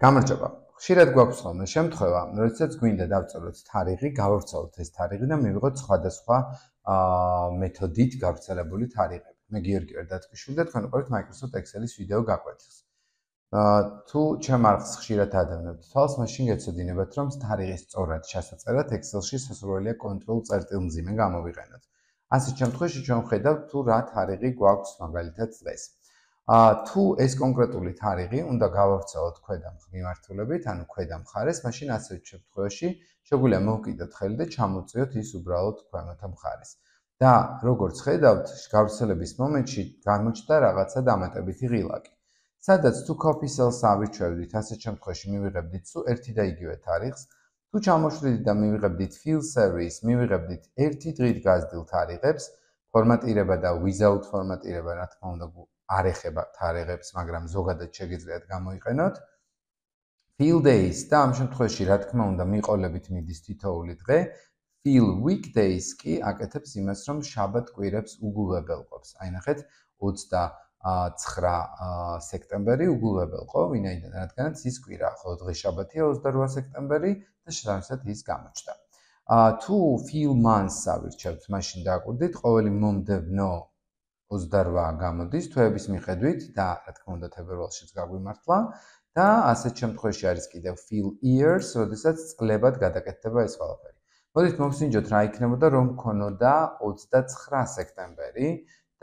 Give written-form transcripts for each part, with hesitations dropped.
გამარჯობა. ხშირად გვაქვს ხოლმე შემთხვევა, როდესაც გვინდა დავწეროთ თარიღი, გავავრცელოთ ეს თარიღი და მივიღოთ სხვადასხვა მეთოდით გავრცელებული თარიღები. მე გიორგი ვარ დათქვიშვილი და თქვენ უყურებთ Microsoft Excel-ის ვიდეო გაკვეთილს. თუ ჩემ არხს ხშირად ადევნებთ თვალს, მაშინ გეცოდინებათ, რომ თარიღის სწორად ჩასაწერად Excel-ში შესაძლებელია Ctrl+C+მძიმე გამოვიყენოთ. ასეთ შემთხვევაში ჩვენ ვხედავთ თუ რა თარიღი გვაქვს მაგალითად წლეს. თუ ეს კონკრეტული თარიღი უნდა გავავრცელოთ ქვედა მიმართულებით, ანუ ქვედა მხარეს, მაშინ ასეთ შემთხვევაში შეგვიძლია მოვკიდოთ ხელი და ჩამოვწიოთ ის უბრალოდ ქვემოთ მხარეს. და როგორც ხედავთ, გავრცელების მომენტში გამოჩნდა რაღაცა დამატებითი ღილაკი. სადაც თუ copy cells ავირჩევდით, ასეთ შემთხვევაში მივიღებდით სულ ერთი და იგივე თარიღს. თუ ჩამოშვრიდით და მივიღებდით fill series, მივიღებდით ერთი დღით გაზრდილ თარიღებს, ფორმატირება და without ფორმატირება, რა თქმა უნდა, არ ეხება თარიღებს, მაგრამ ზოგადად შეგიძლიათ გამოიყენოთ. Fill days და ამ შემთხვევაში, რა თქმა უნდა, მიყოლებით მიდის თითოეული დღე. Fill weekdays კი აკეთებს იმას, რომ შაბათ-კვირებს უგულებელყოფს. აი ნახეთ, 29 სექტემბერი უგულებელყო, ვინაიდან რადგანაც ის კვირაა, ხოლო დღე-შაბათია 28 სექტემბერი და შესაბამისად ის გამოჩნდა. თუ fill months ავირჩევთ, მაშინ დააკვირდით, ყოველი მომდევნო 28 გამოდის თვეების მიხედვით და რა თქმა უნდა თებერვალშიც გაგვიმართლა და ასეთ შემთხვევაში არის კიდევ fill years, როდესაც წლებად გადაკეთდება ეს ყველაფერი. მოდით მოვსინჯოთ რა იქნებოდა რომ ქონოდა 29 სექტემბერი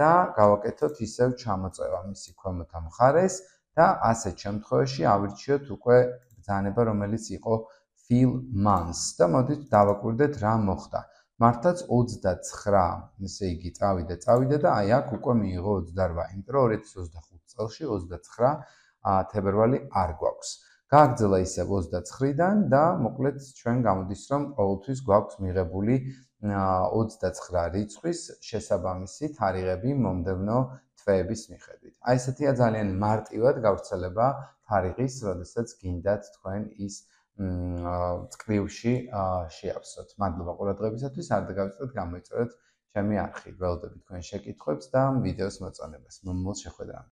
და გავაკეთოთ ისევ ჩამოწევა მისი ქვემოთ მხარეს და ასეთ შემთხვევაში ავირჩიოთ უკვე ბრძანება რომელიც იყო fill months და მოდით დავაკვირდეთ რა მოხდა. მართლაც 29, ესე იგი, წავიდა და აი აქ უკვე მიიღო 28, იმიტომ რომ 2025 წელში 29 თებერვალი არ გვაქვს. გააგრძელა ისევ 29-დან და მოკლედ ჩვენ გამოდის, რომ ყოველთვის გვაქვს მიღებული 29 რიცხვის შესაბამისი თარიღები მომდევნო თვეების მიხედვით. აი ესეთია ძალიან მარტივად გავრცელება თარიღის, როდესაც გინდათ თქვენ ის მწკრივში შეავსოთ. მადლობა ყურადღებისათვის, არ დაგავიწყდეთ გამოიწერეთ ჩემი არხი. ველოდებით თქვენ შეკითხვებს და ვიდეოს მოწონებას. მომავალ შეხვედრამდე.